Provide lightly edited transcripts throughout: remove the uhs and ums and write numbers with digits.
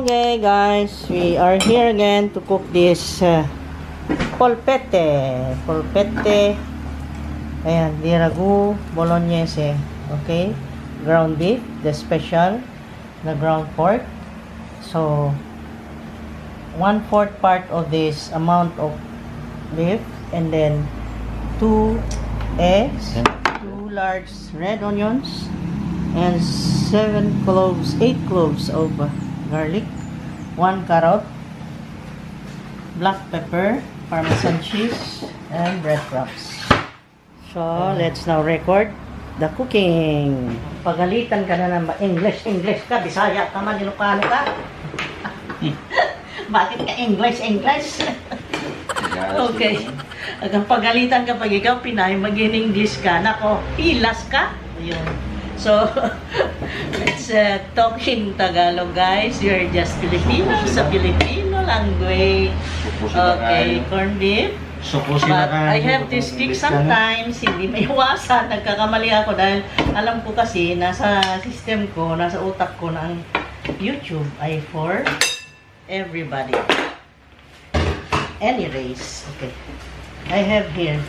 Okay guys, we are here again to cook this polpette. Ayan, di Ragu, Bolognese. Okay, ground beef, the special, the ground pork. So, 1/4 part of this amount of beef, and then 2 eggs, 2 large red onions, and 8 cloves of garlic, 1 carrot, black pepper, parmesan cheese, and breadcrumbs. So, let's now record the cooking. Pagalitan ka na ng English ka, Bisaya ka man, Ilocano ka. Bakit ka English? Okay. Hanggang pagalitan ka pag ikaw Pinay, mag-English ka. Nako, hilas ka. Ayun. So, let's talk in Tagalog, guys. You're just Filipino sa Filipino language. Okay, corned beef. But I have to speak sometimes. Hindi may iwasan. Nagkakamali ako dahil alam ko kasi nasa system ko, nasa utak ko na ang YouTube ay for everybody. Any race. Okay. I have here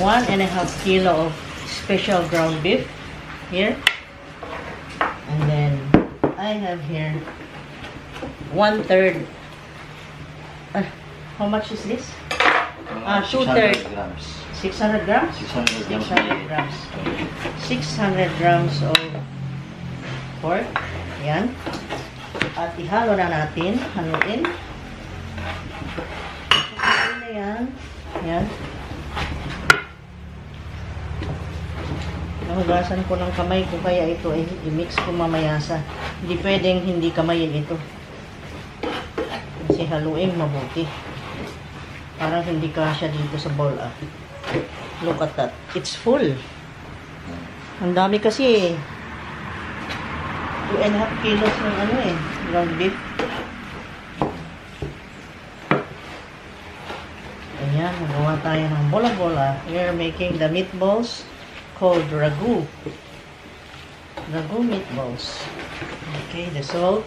1.5 kilo of special ground beef. Here, and then I have here 1/3. How much is this? 2/3 grams. 600 grams. 600 grams. 600 grams of pork. Yan. At ihalo na natin. Haluin. Haluin na yan. Yan. Nahugasan ko ng kamay ko kaya ito ay i-mix ko mamaya sa hindi pwedeng hindi kamayin ito kasi haluin mabuti parang hindi kasya dito sa bowl. Look at that, it's full. Ang dami kasi 2.5 kilos ng ground beef. Ayan, nagawa tayo ng bola-bola. We are making the meatballs called Ragu. Ragu meatballs. Okay, the salt.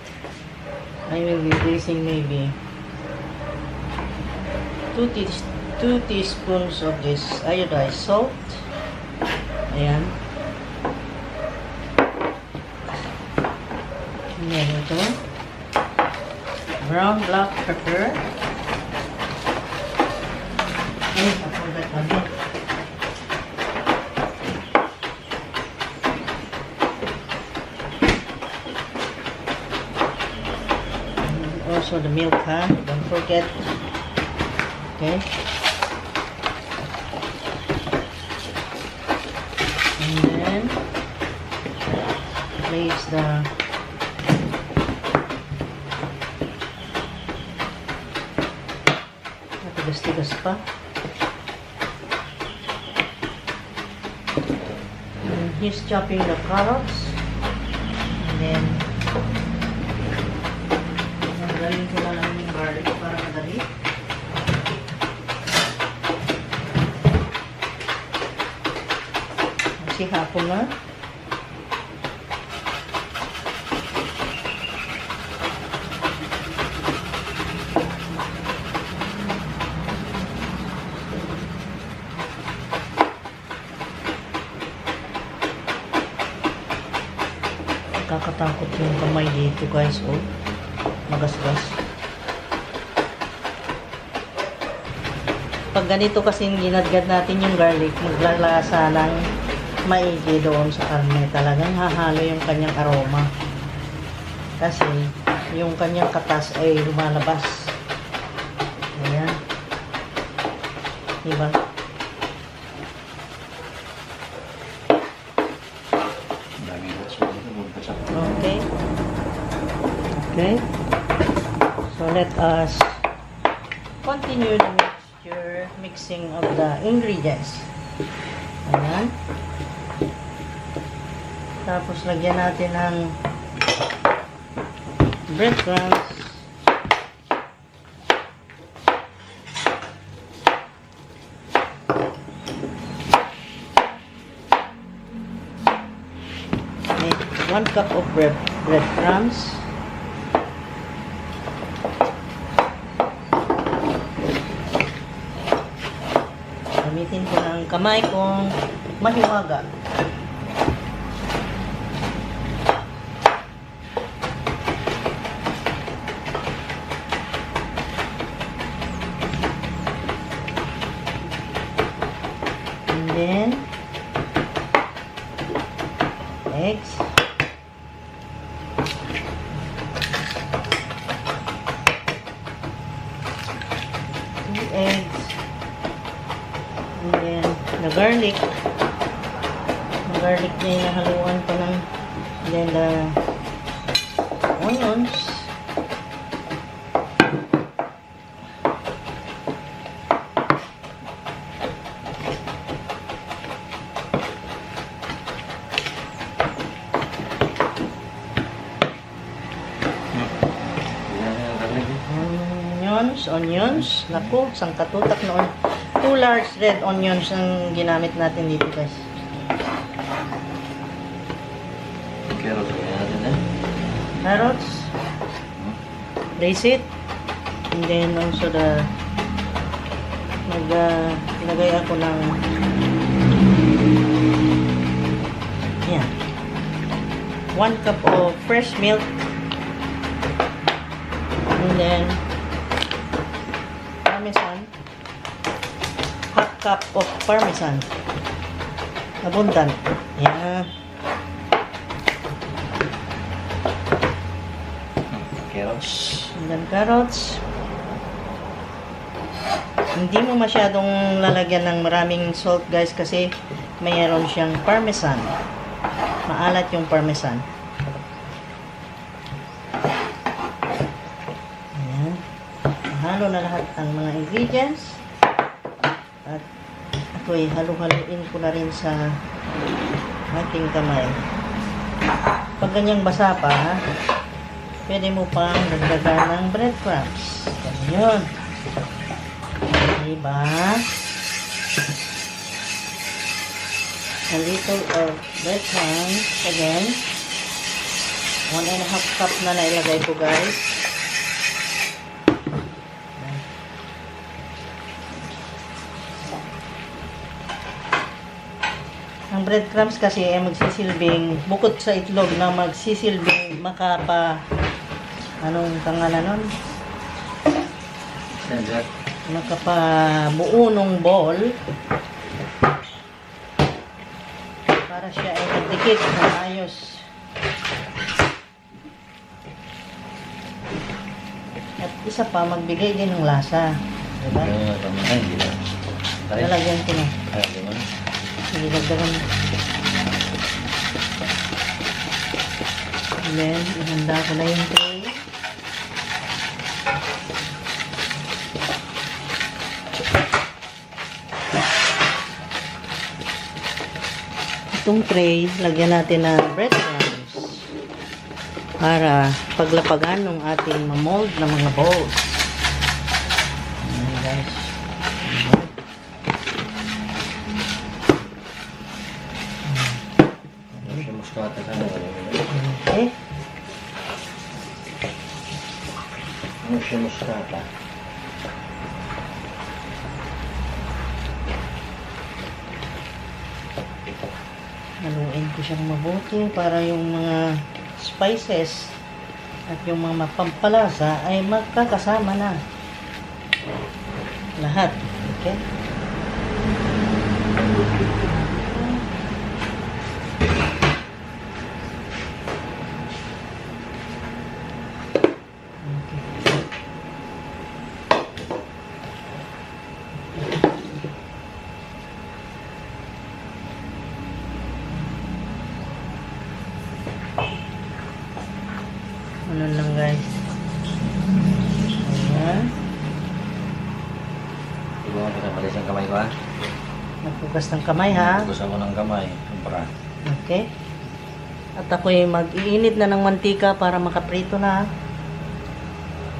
I will be using maybe 2 teaspoons of this iodized salt. Ayan. And then ito. Brown black pepper. Ay, I forgot again. Also the milk, don't forget. Okay. And then place the tigas pa. And he's chopping the carrots. And then galing ko lang yung garlic para madali. Kasi hapon na. Kakatakot yung kamay dito guys. Oh. Magasgas. Pag ganito kasi ginadgad natin yung garlic, maglalasa ng maigi doon sa karne. Talagang hahalo yung kanyang aroma. Kasi yung kanyang katas ay lumalabas. Ayan. Diba? Okay. Okay. So let us continue the mixing of the ingredients. Ayan. Tapos lagyan natin ng breadcrumbs. Okay. 1 cup of breadcrumbs. Gamitin ko ng kamay kong mahiwaga. And then, eggs. 2 eggs. And then, the garlic. The garlic na inahaluan ko ng, and then the onions. Onions. Naku, isang katutak noon. 2 large red onions ang ginamit natin dito, guys. Carrots natin eh. Carrots. Brace it. And then also the naglagay ako ng yan. 1 cup of fresh milk. And then parmesan. 1/2 cup of parmesan. Abundant. Yan. Carrots. And then carrots. Hindi mo masyadong lalagyan ng maraming salt, guys, kasi mayroon siyang parmesan. Maalat yung parmesan. Ayan. Halo na lahat ang mga ingredients. At ako'y halu-haluin ko na rin sa aking kamay. Pag ganyang basa pa, pwede mo pang dagdagan ng breadcrumbs. Ganyan. Diba? A little of breadcrumbs again. 1.5 cup na nailagay ko, guys. Ang breadcrumbs kasi ay magsisilbing, bukod sa itlog na magsisilbing makapa, anong pangalan nun? Makapabuo ng ball para siya ay magdikit na ayos. At isa pa, magbigay din ng lasa. Diba? Lalagyan ko na. Sige, dagdagan mo. And then, ihanda ko na yung tray. Itong tray, lagyan natin ng breadcrumbs para paglapagan ng ating mamold na mga balls. Ayan, guys. Okay. Ano siya moscata? Haluin ko siyang mabuti para yung mga spices at yung mga mapampalasa ay magkakasama na. Lahat. Okay? Ano lang, guys. Ayan. Siguro ko na malis ang kamay ko, ha? Magpugas ng kamay, ha? Gusto ko ng kamay. Para. Okay. At ako'y mag-iinit na ng mantika para makaprito na.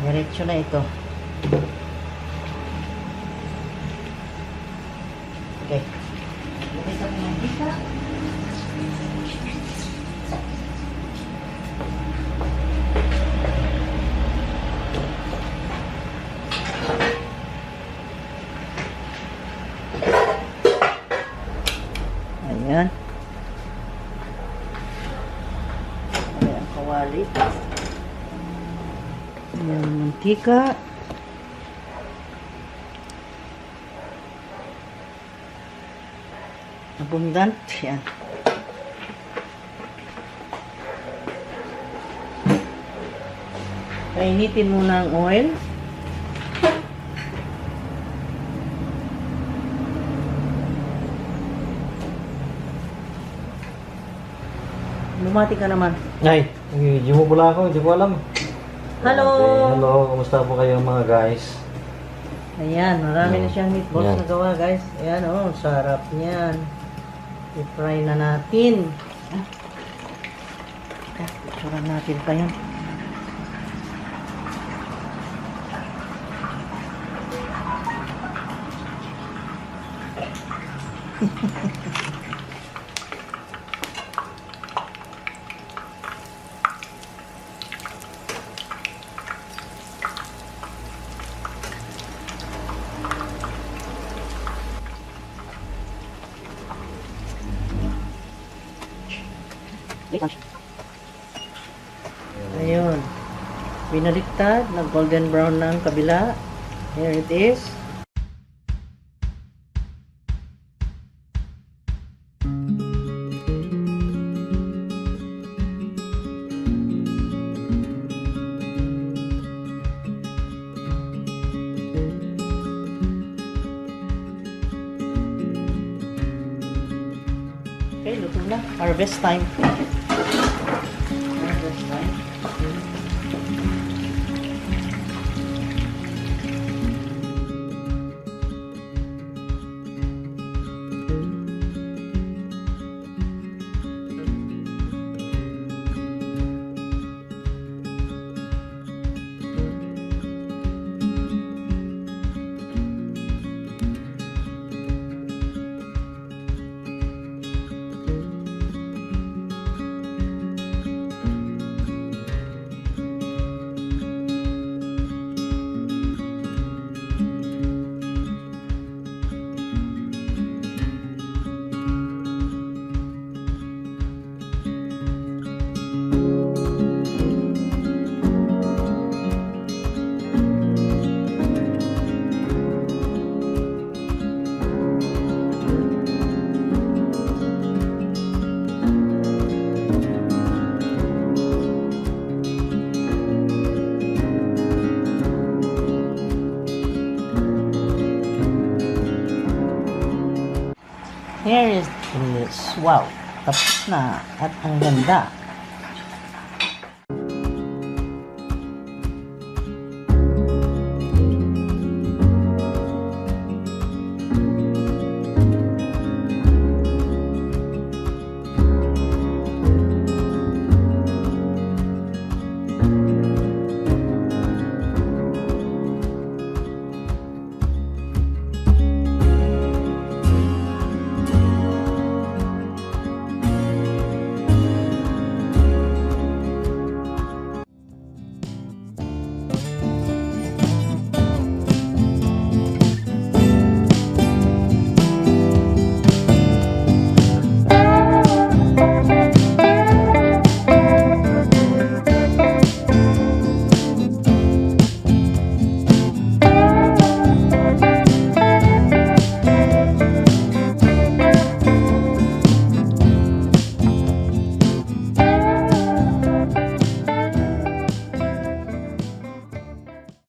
Diretso na ito. Okay. Lagay ko ng mantika. Yan, mantika. Abundant. Yan. Painitin muna ang oil. Bumati ka naman. Ay, hindi mo pala ako, hindi ko alam. Hello! Okay, hello, kumusta po kayo mga guys? Ayan, marami na siyang meatballs Yan. na gawa, guys. Ayan, oh, sarap niyan. I-fry na natin. Picturean natin pa yan. Ayun. Binaliktad, nag golden brown na ang kabila. Here it is. Okay, luto na. Harvest time. Harvest time. Here is, wow, tapos na at ang ganda.